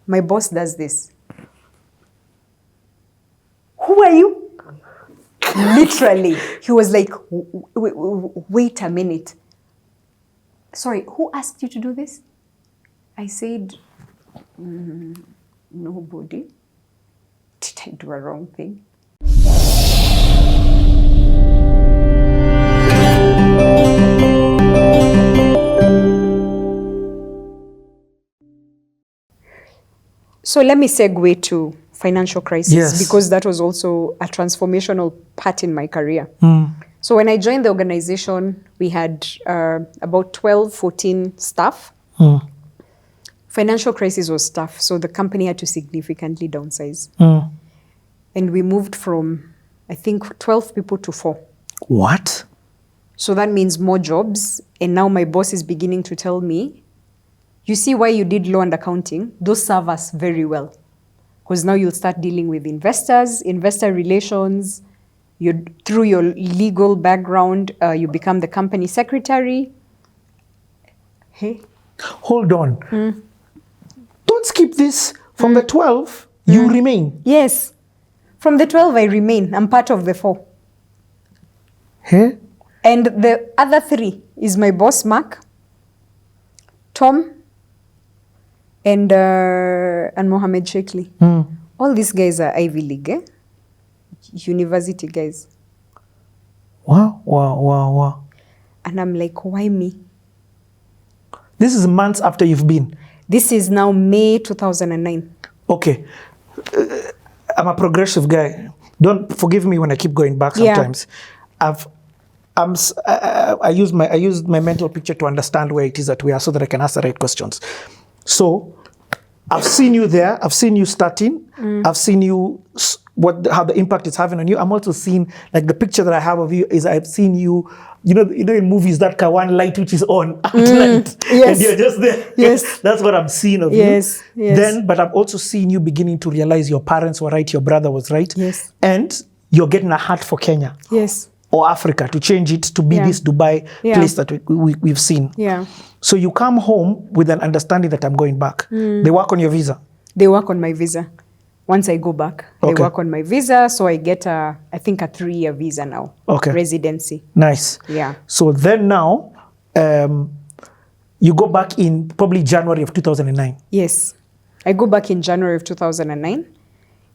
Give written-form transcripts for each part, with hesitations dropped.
My boss does this. Who are you? Literally. He was like, wait a minute. Sorry, who asked you to do this? I said, nobody. Did I do a wrong thing? So let me segue to financial crisis, because that was also a transformational part in my career. So when I joined the organization, we had about 12, 14 staff. Financial crisis was tough, so the company had to significantly downsize. And we moved from, I think, 12 people to 4. What? So that means more jobs. And now my boss is beginning to tell me, you see why you did law and accounting? Those serve us very well. Because now you'll start dealing with investors, investor relations. Through your legal background, you become the company secretary. Hey. Hold on. Don't skip this. From the 12, you remain. Yes. From the 12, I remain. I'm part of the 4. Hey? And the other 3 is my boss, Mark, Tom, and Mohammed Shekli. All these guys are Ivy League, university guys. Wow. And I'm like, why me? This is months after you've been. This is now May 2009. Okay. I'm a progressive guy. Don't forgive me when I keep going back sometimes. I use my mental picture to understand where it is that we are so that I can ask the right questions. So I've seen you there. I've seen you starting. I've seen you, how the impact it's having on you. I'm also seeing, like, the picture that I have of you is I've seen you, you know in movies, that one light which is on at night. Yes. And you're just there. Yes. That's what I'm seeing of you. Then, but I'm also seeing you beginning to realize your parents were right, your brother was right. Yes. And you're getting a heart for Kenya. Yes. Or Africa, to change it to be this Dubai place that we've seen. Yeah. So you come home with an understanding that I'm going back. They work on your visa? They work on my visa. Once I go back, they work on my visa. So I get, I think, a 3-year visa now. Okay. Residency. Nice. Yeah. So then now, you go back in probably January of 2009. Yes. I go back in January of 2009.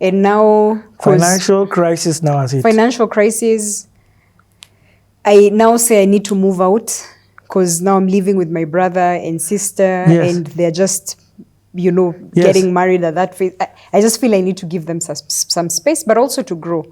And now... Financial crisis now as it. Financial crisis. I now say I need to move out because now I'm living with my brother and sister and they're just, getting married at that phase. I just feel I need to give them some space, but also to grow.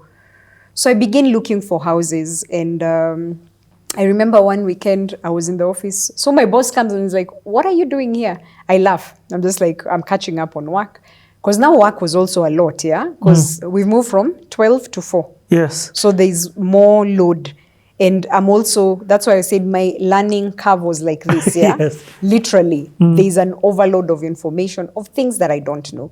So I begin looking for houses and I remember one weekend I was in the office. So my boss comes and is like, what are you doing here? I laugh. I'm just like, I'm catching up on work. Because now work was also a lot, because we've moved from 12 to 4. Yes. So there's more load. And I'm also, that's why I said my learning curve was like this, Yes. Literally, there's an overload of information, of things that I don't know.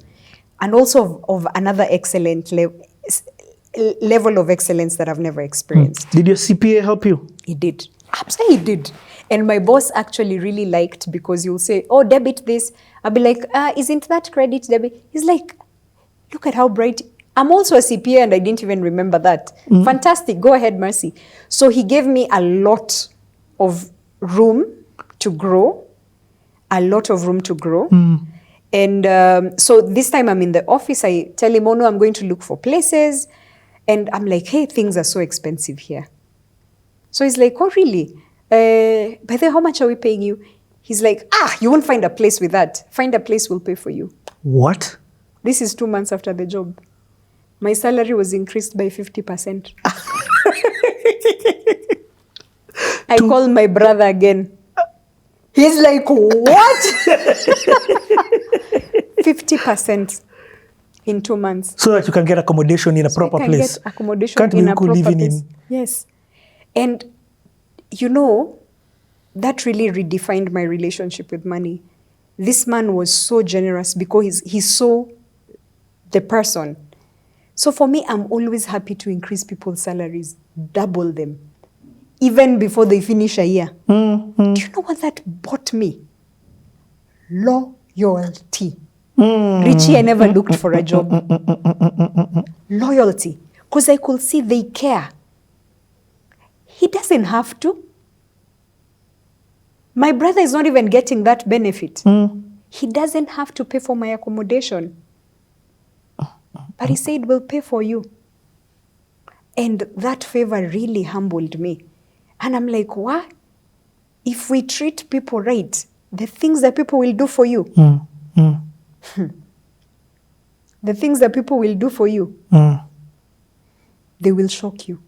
And also of another excellent level of excellence that I've never experienced. Did your CPA help you? He did. Absolutely, he did. And my boss actually really liked, because you'll say, oh, debit this. I'll be like, isn't that credit debit? He's like, look at how bright. I'm also a CPA and I didn't even remember that. Fantastic. Go ahead, Mercy. So he gave me a lot of room to grow. And so this time I'm in the office. I tell him, oh no, I'm going to look for places. And I'm like, hey, things are so expensive here. So he's like, oh, really? By the way, how much are we paying you? He's like, you won't find a place with that. Find a place, we'll pay for you. What? This is 2 months after the job. My salary was increased by 50%. I called my brother again. He's like, what? 50% in 2 months. So that you can get accommodation in a proper place. Get accommodation Can't in a proper living place. in. Yes. And, that really redefined my relationship with money. This man was so generous because he saw the person. So for me, I'm always happy to increase people's salaries, double them, even before they finish a year. Do you know what that bought me? Loyalty. Richie, I never looked for a job. Loyalty. Because I could see they care. He doesn't have to. My brother is not even getting that benefit. He doesn't have to pay for my accommodation. But he said, we'll pay for you. And that favor really humbled me. And I'm like, what? If we treat people right, the things that people will do for you. The things that people will do for you, they will shock you.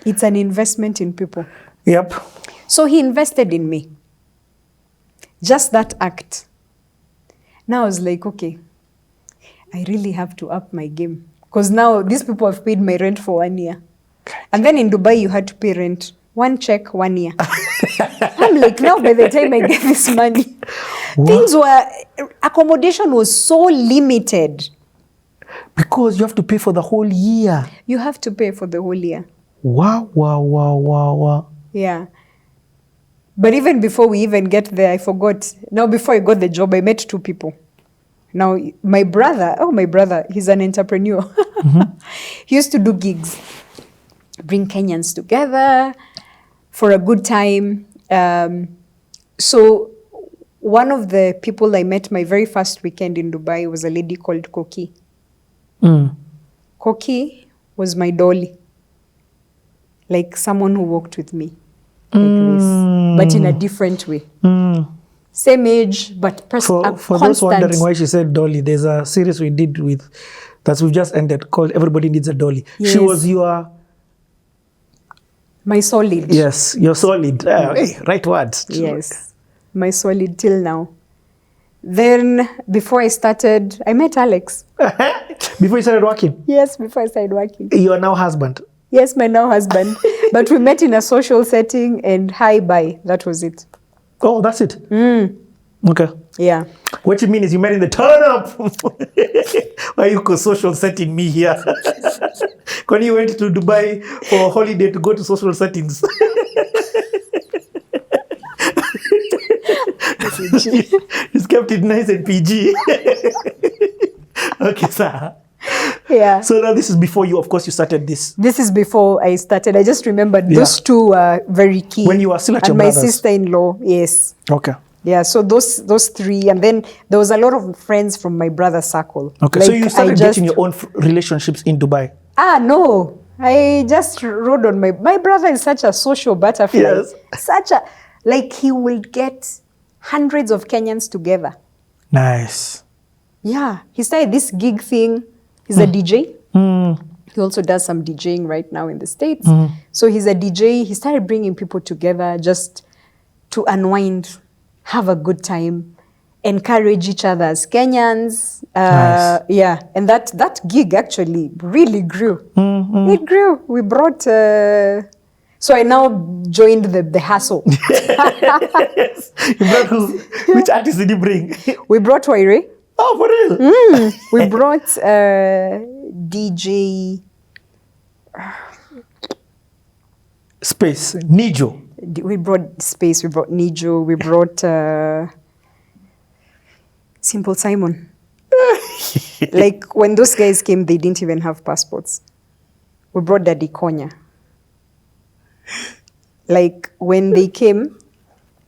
It's an investment in people. Yep. So he invested in me. Just that act. Now I was like, okay, I really have to up my game. Because now these people have paid my rent for 1 year. And then in Dubai, you had to pay rent. 1 check, 1 year. I'm like, now by the time I get this money, accommodation was so limited. Because you have to pay for the whole year. You have to pay for the whole year. Wow. Yeah. But even before we even get there, I forgot. Now, before I got the job, I met 2 people. Now, my brother, he's an entrepreneur. He used to do gigs, bring Kenyans together for a good time. So one of the people I met my very first weekend in Dubai was a lady called Koki. Koki was my dolly. Like someone who walked with me. Like this. But in a different way. Same age, but for those wondering why she said dolly, there's a series we did with that we've just ended called Everybody Needs a Dolly. Yes. She was my solid. Yes, your solid. Right words. Yes, my solid till now. Then before I started, I met Alex. Before you started working? Yes, before I started working. Your now husband? Yes, my now husband. But we met in a social setting and bye. That was it. Oh, that's it? Okay. Yeah. What you mean is you met in the turn up. Why you go social setting me here? When you went to Dubai for a holiday to go to social settings. He's kept it nice and PG. Okay, sir. Yeah. So now this is before you started this. This is before I started. I just remembered those 2 were very key. When you were still at your brother's. brother's. My sister-in-law, yes. Okay. Yeah, so those 3, and then there was a lot of friends from my brother's circle. Okay, so you started getting your own relationships in Dubai? No. I just rode on my brother is such a social butterfly. Yes. He will get hundreds of Kenyans together. Nice. Yeah, he started this gig thing. He's a DJ. He also does some DJing right now in the States. So he's a DJ. He started bringing people together just to unwind, have a good time, encourage each other as Kenyans. Nice. Yeah, and that gig actually really grew. It grew. We brought... so I now joined the hustle. Yes. You brought who? Which artist did you bring? We brought Waire. Oh, for real? We brought DJ... Space, Nijo. We brought Space, we brought Nijo, we brought Simple Simon. Like when those guys came, they didn't even have passports. We brought Daddy Konya. Like when they came,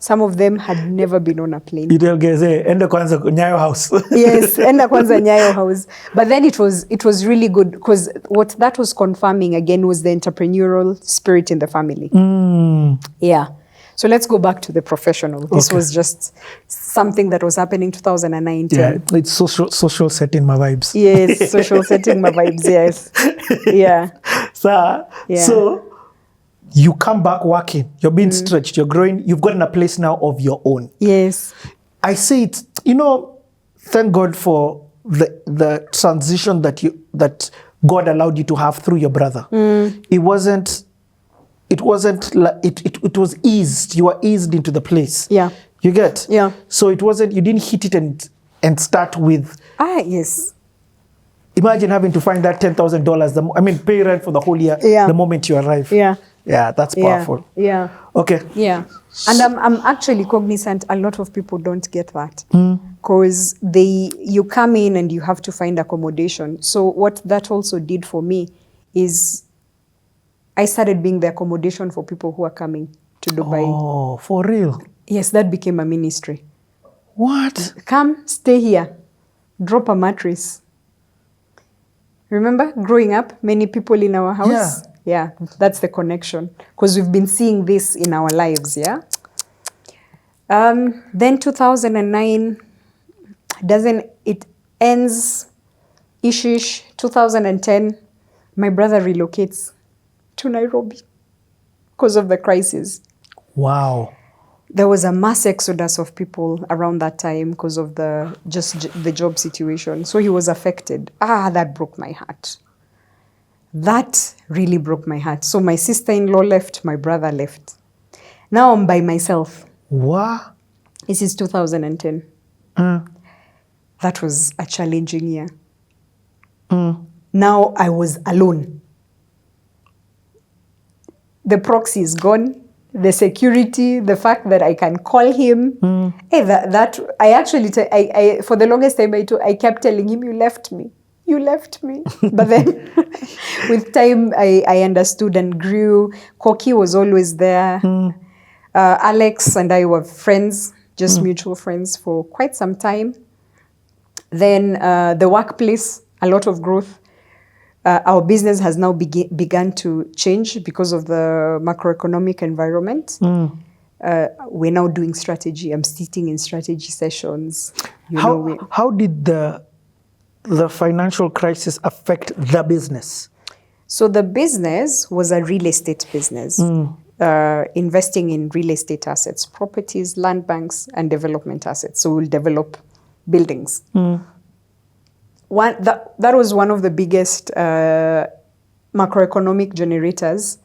some of them had never been on a plane. Enda kwanza Nyayo House. Yes, enda kwanza Nyayo House. But then it was really good because what that was confirming again was the entrepreneurial spirit in the family. Yeah. So let's go back to the professional. This was just something that was happening 2019. Yeah, it's social setting my vibes. Yes, social setting my vibes, yes. Yeah. So you come back working, you're being stretched, you're growing, you've gotten a place now of your own. Yes. I say it, thank God for the transition that God allowed you to have through your brother. It was eased. You were eased into the place. Yeah. You get? Yeah. So you didn't hit it and start with. Yes. Imagine having to find that $10,000, pay rent for the whole year the moment you arrive. Yeah. Yeah, that's powerful. Yeah. Okay. Yeah. And I'm actually cognizant a lot of people don't get that. because you come in and you have to find accommodation. So what that also did for me is I started being the accommodation for people who are coming to Dubai. Oh, for real? Yes, that became a ministry. What? Come, stay here, drop a mattress. Remember growing up, many people in our house? Yeah, that's the connection. Because we've been seeing this in our lives, yeah? Then 2009, it ends, ishish, 2010, my brother relocates to Nairobi because of the crisis. Wow. There was a mass exodus of people around that time because of the job situation. So he was affected. That broke my heart. That really broke my heart. So my sister-in-law left, my brother left. Now I'm by myself. What? This is 2010. That was a challenging year. Now I was alone. The proxy is gone. The security, the fact that I can call him. Hey, I actually, for the longest time, I kept telling him, you left me. You left me. But then with time, I understood and grew. Koki was always there. Alex and I were friends, just mutual friends for quite some time. Then the workplace, a lot of growth. Our business has now begun to change because of the macroeconomic environment. We're now doing strategy. I'm sitting in strategy sessions. How did the financial crisis affect the business? So the business was a real estate business, investing in real estate assets, properties, land banks, and development assets. So we'll develop buildings. That was one of the biggest macroeconomic generators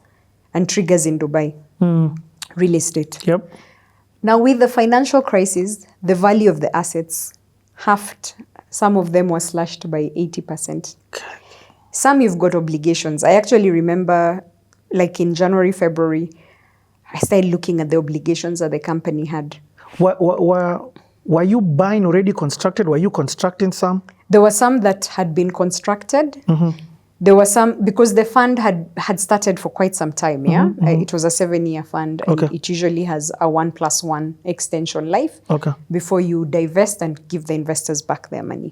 and triggers in Dubai, real estate. Yep. Now with the financial crisis, the value of the assets halved. Some of them were slashed by 80%. Some you've got obligations. I actually remember, like in January, February, I started looking at the obligations that the company had. Were you buying already constructed? Were you constructing some? There were some that had been constructed. There were some, because the fund had started for quite some time, yeah? It was a 7-year fund, and it usually has a 1+1 extension life before you divest and give the investors back their money.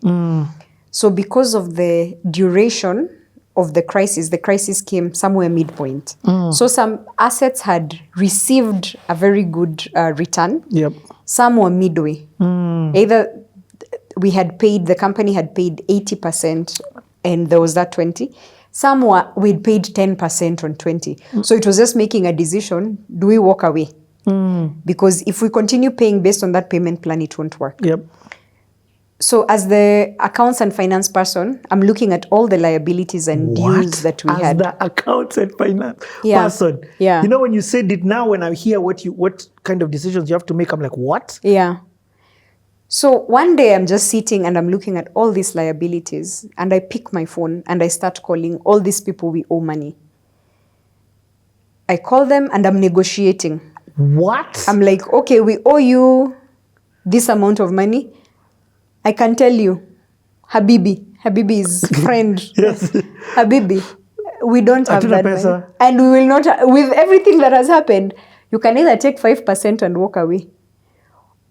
So because of the duration of the crisis came somewhere midpoint. So some assets had received a very good return. Some were midway. Either the company had paid 80% and there was that 20. Some we'd paid 10% on 20. So it was just making a decision, do we walk away? Because if we continue paying based on that payment plan, it won't work. So as the accounts and finance person, I'm looking at all the liabilities and dues that we had. As the accounts and finance person? Yeah. You know, when you said it now, when I hear what kind of decisions you have to make, I'm like, what? Yeah. So one day I'm just sitting and I'm looking at all these liabilities, and I pick my phone and I start calling all these people we owe money. I call them and I'm negotiating. What? I'm like, okay, we owe you this amount of money. I can tell you, Habibi is friend. Habibi, we don't have that money. And we will not, with everything that has happened, you can either take 5% and walk away,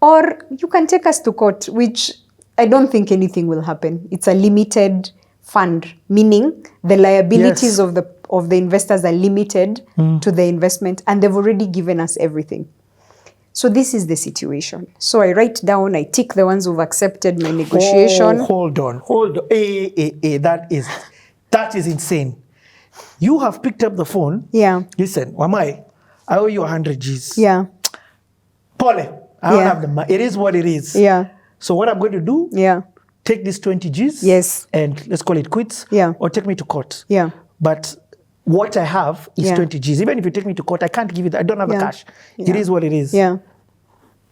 or you can take us to court, which I don't think anything will happen. It's a limited fund, meaning the liabilities of the investors are limited to the investment, and they've already given us everything. So this is the situation. So I write down, I tick the ones who've accepted my negotiation. Oh, hold on. That is insane. You have picked up the phone. Yeah. Listen, Wamai, I owe you 100 Gs. Yeah. Pole, I don't have the money. It is what it is. Yeah. So what I'm going to do, take this 20 Gs. Yes. And let's call it quits. Yeah. Or take me to court. Yeah. But what I have is 20 Gs. Even if you take me to court, I can't give you that. I don't have the cash. It is what it is. Yeah.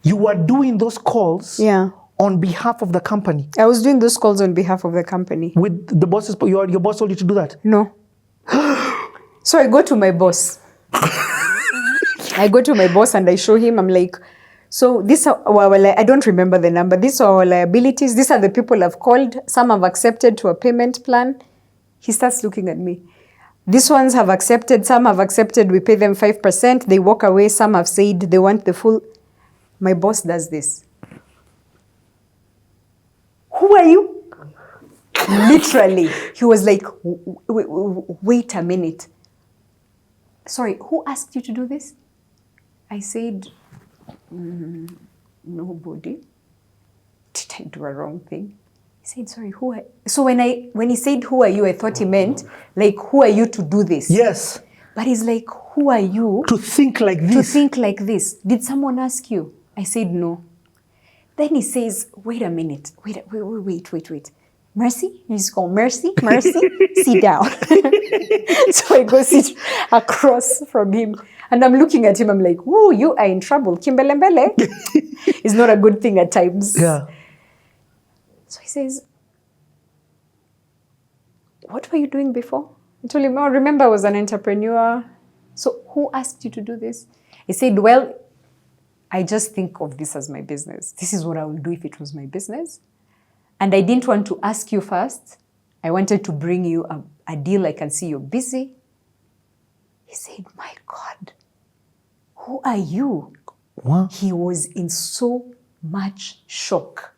You are doing those calls on behalf of the company. I was doing those calls on behalf of the company. With the bosses, your boss told you to do that? No. So I go to my boss. And I show him, I'm like, So these are I don't remember the number. These are our liabilities. These are the people I've called. Some have accepted to a payment plan. He starts looking at me. These ones have accepted. Some have accepted. We pay them 5%. They walk away. Some have said they want the full. My boss does this. Who are you? Literally. He was like, wait a minute. Sorry, who asked you to do this? I said, nobody. Did I do a wrong thing? He said, sorry, who are you? So when he said, who are you, I thought he meant, like, who are you to do this? Yes. But he's like, who are you? To think like this. To think like this. Did someone ask you? I said, no. Then he says, wait a minute. Wait. Mercy? He's called Mercy. Sit down. So I go sit across from him. And I'm looking at him. I'm like, whoa, you are in trouble. Kimbelembele. It's not a good thing at times. Yeah. So he says, what were you doing before? I told him, oh, remember I was an entrepreneur. So who asked you to do this? He said, well, I just think of this as my business. This is what I would do if it was my business. And I didn't want to ask you first. I wanted to bring you a deal. I can see you're busy. He said, my God, who are you? What? He was in so much shock.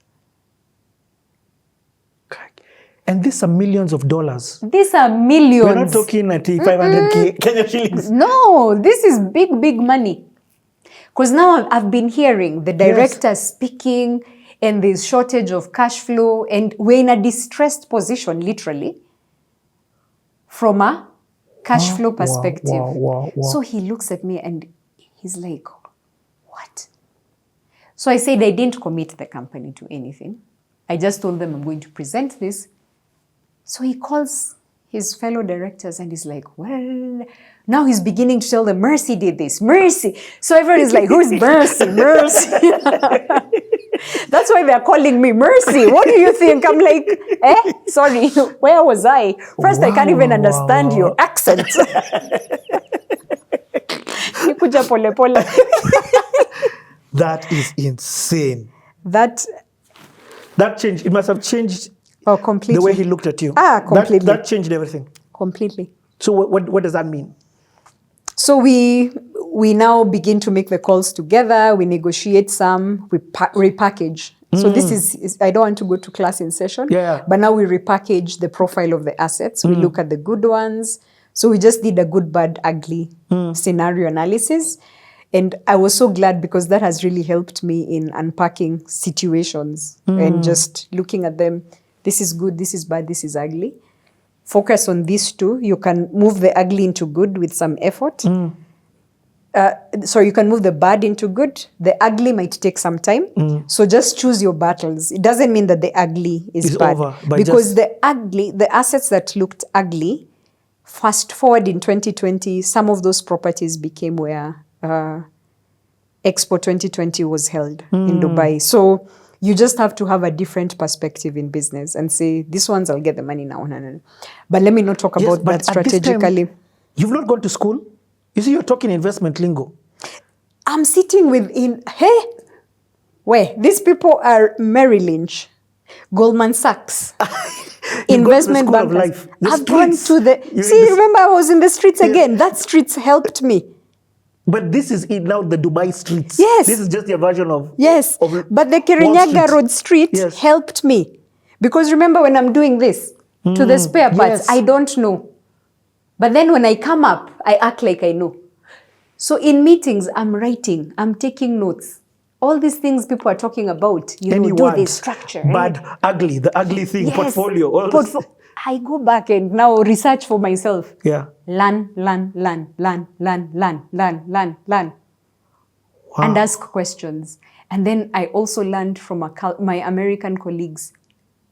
And these are millions of dollars. These are millions. We're not talking at 500K Kenya shillings. No, this is big, big money. Because now I've been hearing the director speaking, and there's shortage of cash flow, and we're in a distressed position, literally, from a cash flow perspective. Wow. So he looks at me and he's like, what? So I said I didn't commit the company to anything. I just told them I'm going to present this. So he calls his fellow directors and he's like, well, now he's beginning to tell them, Mercy did this, Mercy. So everyone is like, who's Mercy? That's why they're calling me Mercy. What do you think? I'm like, sorry, where was I? First, I can't even understand your accent. Nikuja pole pole. That is insane. That changed. It must have changed completely. The way he looked at you. Completely. That changed everything. Completely. So what does that mean? So we now begin to make the calls together. We negotiate some. We repackage. So this is I don't want to go to class in session. Yeah. But now we repackage the profile of the assets. We look at the good ones. So we just did a good, bad, ugly scenario analysis. And I was so glad because that has really helped me in unpacking situations and just looking at them. This is good, this is bad, this is ugly. Focus on these two. You can move the ugly into good with some effort. So you can move the bad into good. The ugly might take some time. So just choose your battles. It doesn't mean that the ugly is bad. Over, because the assets that looked ugly, fast forward in 2020, some of those properties became where Expo 2020 was held in Dubai. So you just have to have a different perspective in business and say, these ones I'll get the money now. No. But let me not talk about that strategically. You've not gone to school? You see, you're talking investment lingo. I'm sitting where? These people are Merrill Lynch, Goldman Sachs, investment bankers. I've gone to remember I was in the streets again. That streets helped me. But this is now the Dubai streets. Yes. This is just their version of... Yes, but the Kirinyaga Road street helped me. Because remember when I'm doing this, to the spare parts, I don't know. But then when I come up, I act like I know. So in meetings, I'm writing, I'm taking notes. All these things people are talking about, do this structure. Bad, ugly, the ugly thing, portfolio. I go back and now research for myself. Yeah. Learn. Wow. And ask questions. And then I also learned from my American colleagues.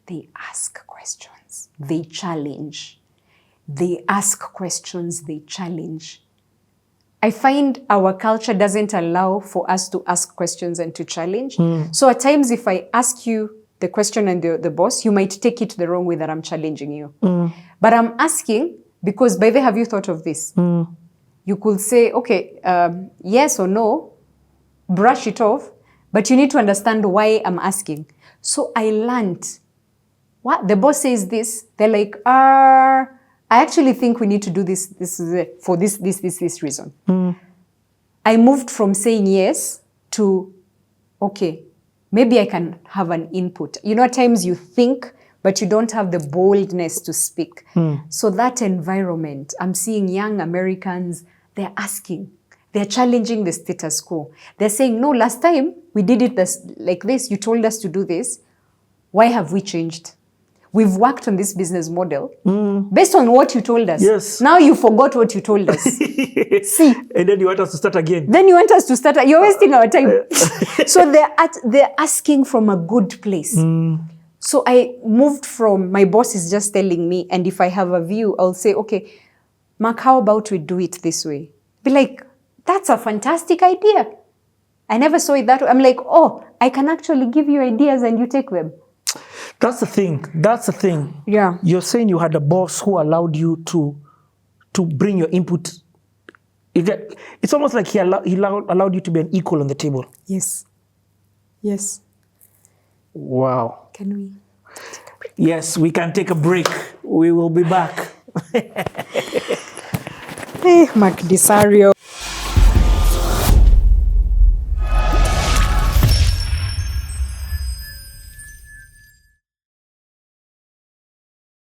They ask questions. They challenge. They ask questions. They challenge. I find our culture doesn't allow for us to ask questions and to challenge. So at times if I ask you the question and the boss, you might take it the wrong way that I'm challenging you. But I'm asking because, by the way, have you thought of this? You could say, okay, yes or no, brush it off, But you need to understand why I'm asking. So I learned. What? The boss says this. They're like, I actually think we need to do this for this reason. I moved from saying yes to, okay, maybe I can have an input. You know, at times you think, but you don't have the boldness to speak. So that environment, I'm seeing young Americans, they're asking, they're challenging the status quo. They're saying, no, last time we did it like this, you told us to do this. Why have we changed? We've worked on this business model based on what you told us. Yes. Now you forgot what you told us. See. And then you want us to start again. Then you want us to start. You're wasting our time. So they're asking from a good place. So I moved from, my boss is just telling me, and if I have a view, I'll say, okay, Mark, how about we do it this way? Be like, that's a fantastic idea. I never saw it that way. I'm like, oh, I can actually give you ideas and you take them. That's the thing. That's the thing. Yeah. You're saying you had a boss who allowed you to bring your input. It's almost like he allowed you to be an equal on the table. Yes. Yes. Wow. Can we? Yes, we can take a break. We will be back. Hey, Mark Desario.